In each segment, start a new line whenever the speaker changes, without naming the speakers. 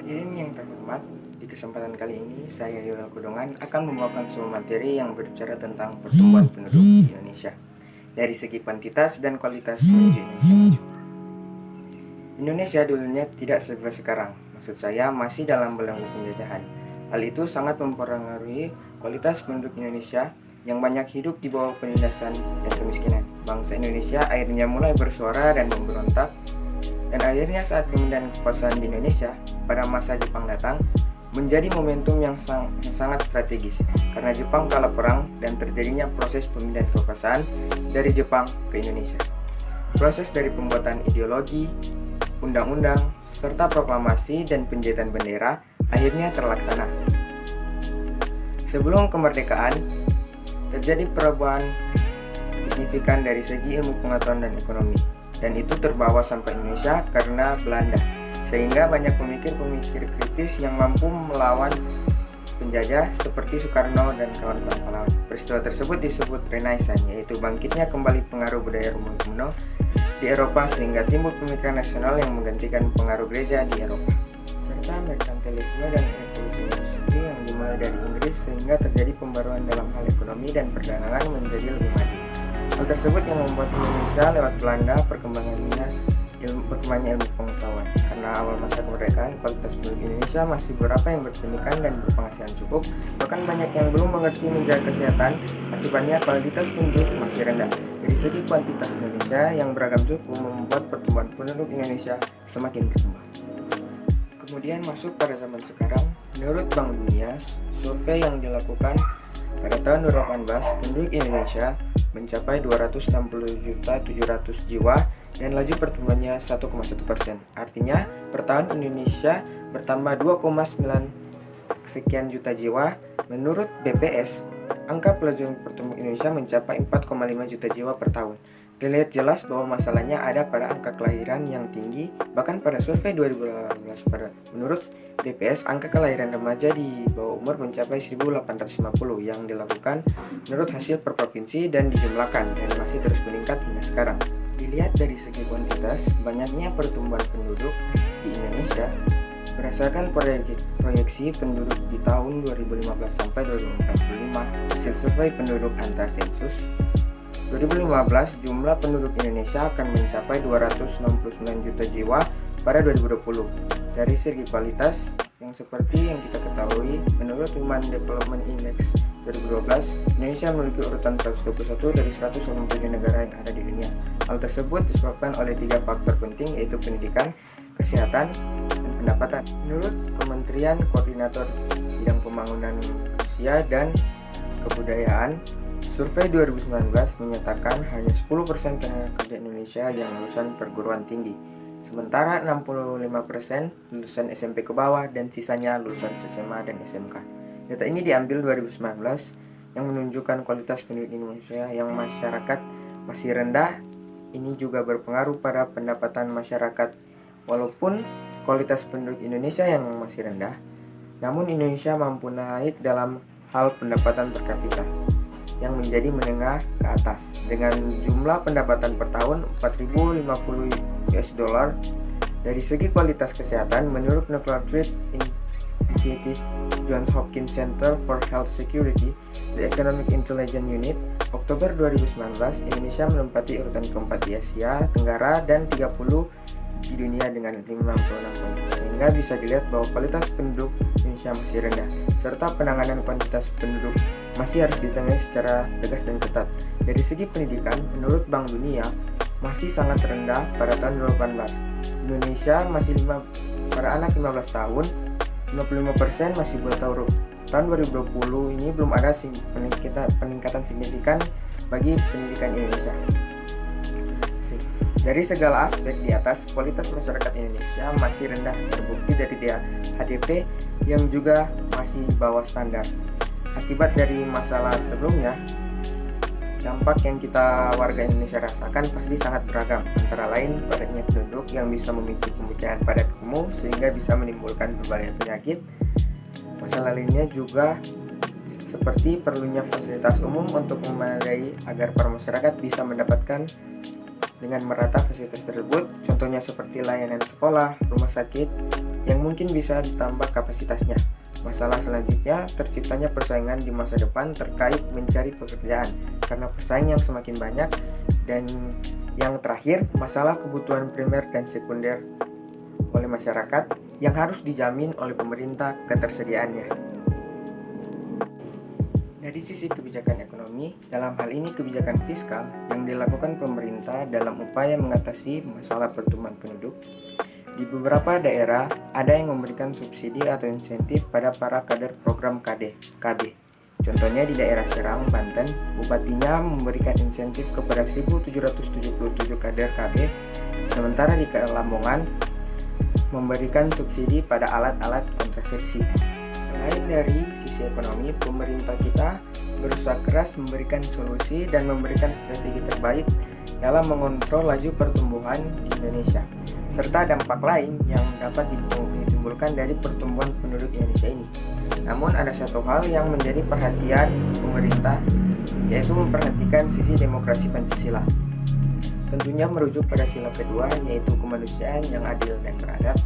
Hadirin yang terhormat, di kesempatan kali ini saya Yoel Kudongan akan membawakan sebuah materi yang berbicara tentang pertumbuhan penduduk di Indonesia dari segi kuantitas dan kualitas menuju Indonesia maju. Indonesia dulunya tidak seperti sekarang, maksud saya masih dalam belenggu penjajahan. Hal itu sangat mempengaruhi kualitas penduduk Indonesia yang banyak hidup di bawah penindasan dan kemiskinan. Bangsa Indonesia akhirnya mulai bersuara dan memberontak. Dan akhirnya saat pemindahan kekuasaan di Indonesia pada masa Jepang datang menjadi momentum yang sangat strategis karena Jepang kalah perang dan terjadinya proses pemindahan kekuasaan dari Jepang ke Indonesia. Proses dari pembuatan ideologi, undang-undang, serta proklamasi dan penjahitan bendera akhirnya terlaksana. Sebelum kemerdekaan, terjadi perubahan signifikan dari segi ilmu pengetahuan dan ekonomi. Dan itu terbawa sampai Indonesia karena Belanda, sehingga banyak pemikir-pemikir kritis yang mampu melawan penjajah seperti Soekarno dan kawan-kawan pahlawan. Peristiwa tersebut disebut Renaissance, yaitu bangkitnya kembali pengaruh budaya Romawi kuno di Eropa sehingga timbul pemikiran nasional yang menggantikan pengaruh gereja di Eropa, serta merkantilisme dan revolusi industri yang dimulai dari Inggris sehingga terjadi pembaruan dalam hal ekonomi dan perdagangan menjadi lebih maju. Hal tersebut yang membuat Indonesia lewat Belanda berkembangnya ilmu pengetahuan. Karena awal masa kemerdekaan, kualitas penduduk Indonesia masih beberapa yang berpendidikan dan berpenghasilan cukup, bahkan banyak yang belum mengerti menjaga kesehatan. Akibatnya kualitas penduduk masih rendah. Dari segi kuantitas Indonesia yang beragam suku membuat pertumbuhan penduduk Indonesia semakin berkembang. Kemudian masuk pada zaman sekarang, menurut Bank Dunia, survei yang dilakukan pada tahun 2018, penduduk Indonesia mencapai 260.700.000 jiwa dan laju pertumbuhannya 1,1%. Artinya, per tahun Indonesia bertambah 2,9 sekian juta jiwa. Menurut BPS, angka pelajuran pertumbuhan Indonesia mencapai 4,5 juta jiwa per tahun. Terlihat jelas bahwa masalahnya ada pada angka kelahiran yang tinggi. Bahkan pada survei 2018 menurut BPS, angka kelahiran remaja di bawah umur mencapai 1.850 yang dilakukan menurut hasil per provinsi dan dijumlahkan dan masih terus meningkat hingga sekarang. Dilihat dari segi kuantitas, banyaknya pertumbuhan penduduk di Indonesia berdasarkan proyeksi penduduk di tahun 2015 sampai 2045 hasil survei penduduk antar sensus 2015, jumlah penduduk Indonesia akan mencapai 269 juta jiwa pada 2020. Dari segi kualitas, yang seperti yang kita ketahui, menurut Human Development Index 2012, Indonesia memiliki urutan 121 dari 197 negara yang ada di dunia. Hal tersebut disebabkan oleh 3 faktor penting, yaitu pendidikan, kesehatan, dan pendapatan. Menurut Kementerian Koordinator Bidang Pembangunan Manusia dan Kebudayaan, survei 2019 menyatakan hanya 10% tenaga kerja Indonesia yang lulusan perguruan tinggi, sementara 65% lulusan SMP ke bawah dan sisanya lulusan SMA dan SMK. Data ini diambil 2019 yang menunjukkan kualitas penduduk Indonesia yang masyarakat masih rendah. Ini juga berpengaruh pada pendapatan masyarakat. Walaupun kualitas penduduk Indonesia yang masih rendah, namun Indonesia mampu naik dalam hal pendapatan per kapita yang menjadi menengah ke atas dengan jumlah pendapatan per tahun 4.050 US dollar. Dari segi kualitas kesehatan, menurut Nuclear Threat Initiative Johns Hopkins Center for Health Security, The Economic Intelligence Unit, Oktober 2019, Indonesia menempati urutan keempat di Asia Tenggara dan 30 di dunia dengan 56 poin, sehingga bisa dilihat bahwa kualitas penduduk Indonesia masih rendah, serta penanganan kuantitas penduduk masih harus ditangani secara tegas dan ketat. Dari segi pendidikan, menurut Bank Dunia, masih sangat rendah pada tahun 2018. Indonesia masih pada anak 15 tahun, 55% masih buta huruf. Tahun 2020 ini belum ada peningkatan signifikan bagi pendidikan Indonesia. Dari segala aspek di atas, kualitas masyarakat Indonesia masih rendah, terbukti dari HDP yang juga masih bawah standar. Akibat dari masalah sebelumnya, dampak yang kita warga Indonesia rasakan pasti sangat beragam, antara lain padatnya penduduk yang bisa memicu pemikiran padat kumuh sehingga bisa menimbulkan berbagai penyakit. Masalah lainnya juga seperti perlunya fasilitas umum untuk memadai agar para masyarakat bisa mendapatkan dengan merata fasilitas tersebut, contohnya seperti layanan sekolah, rumah sakit, yang mungkin bisa ditambah kapasitasnya. Masalah selanjutnya, terciptanya persaingan di masa depan terkait mencari pekerjaan karena pesaing yang semakin banyak. Dan yang terakhir, masalah kebutuhan primer dan sekunder oleh masyarakat yang harus dijamin oleh pemerintah ketersediaannya. Dari sisi kebijakan ekonomi, dalam hal ini kebijakan fiskal yang dilakukan pemerintah dalam upaya mengatasi masalah pertumbuhan penduduk, di beberapa daerah ada yang memberikan subsidi atau insentif pada para kader program KB. Contohnya di daerah Serang, Banten, bupatinya memberikan insentif kepada 1.777 kader KB, sementara di Lamongan memberikan subsidi pada alat-alat kontrasepsi. Selain dari sisi ekonomi, pemerintah kita berusaha keras memberikan solusi dan memberikan strategi terbaik dalam mengontrol laju pertumbuhan di Indonesia, serta dampak lain yang dapat ditimbulkan dari pertumbuhan penduduk Indonesia ini. Namun ada satu hal yang menjadi perhatian pemerintah, yaitu memperhatikan sisi demokrasi Pancasila. Tentunya merujuk pada sila kedua, yaitu kemanusiaan yang adil dan beradab.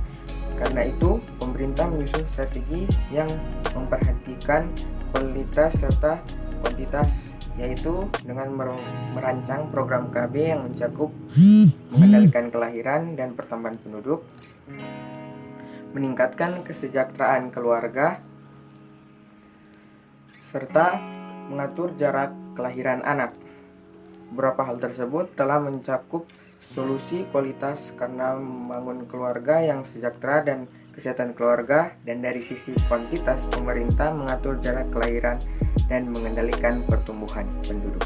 Karena itu, pemerintah menyusun strategi yang memperhatikan kualitas serta kuantitas, yaitu dengan merancang program KB yang mencakup mengendalikan kelahiran dan pertambahan penduduk, meningkatkan kesejahteraan keluarga, serta mengatur jarak kelahiran anak. Beberapa hal tersebut telah mencakup solusi kualitas karena membangun keluarga yang sejahtera dan kesehatan keluarga, dan dari sisi kuantitas pemerintah mengatur jarak kelahiran dan mengendalikan pertumbuhan penduduk.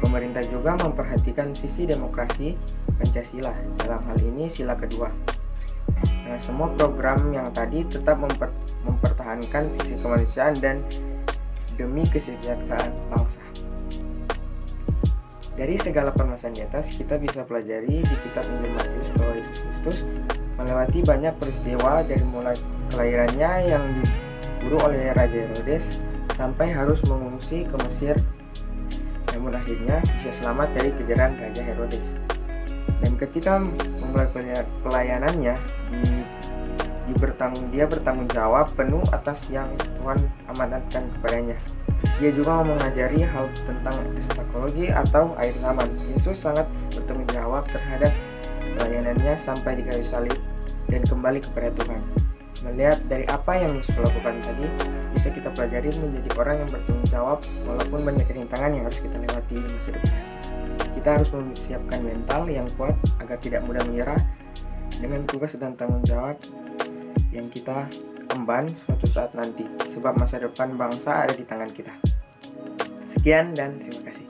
Pemerintah juga memperhatikan sisi demokrasi Pancasila, dalam hal ini sila kedua. Nah, semua program yang tadi tetap mempertahankan sisi kemanusiaan dan demi kesejahteraan bangsa. Dari segala permasalahan di atas, kita bisa pelajari di kitab Injil Matius bahwa Yesus Kristus melewati banyak peristiwa dari mulai kelahirannya yang diburu oleh Raja Herodes sampai harus mengungsi ke Mesir, namun akhirnya bisa selamat dari kejaran Raja Herodes. Dan ketika memulai pelayanannya, dia bertanggung jawab penuh atas yang Tuhan amanatkan kepadanya. Dia juga mengajari hal tentang eskatologi atau akhir zaman. Yesus sangat bertanggung jawab terhadap pelayanannya sampai di kayu salib dan kembali kepada Tuhan. Melihat dari apa yang Yesus lakukan tadi, bisa kita pelajari menjadi orang yang bertanggung jawab walaupun banyak rintangan yang harus kita lewati di masa depan. Kita harus mempersiapkan mental yang kuat agar tidak mudah menyerah dengan tugas dan tanggung jawab yang kita emban suatu saat nanti, sebab masa depan bangsa ada di tangan kita. Sekian dan terima kasih.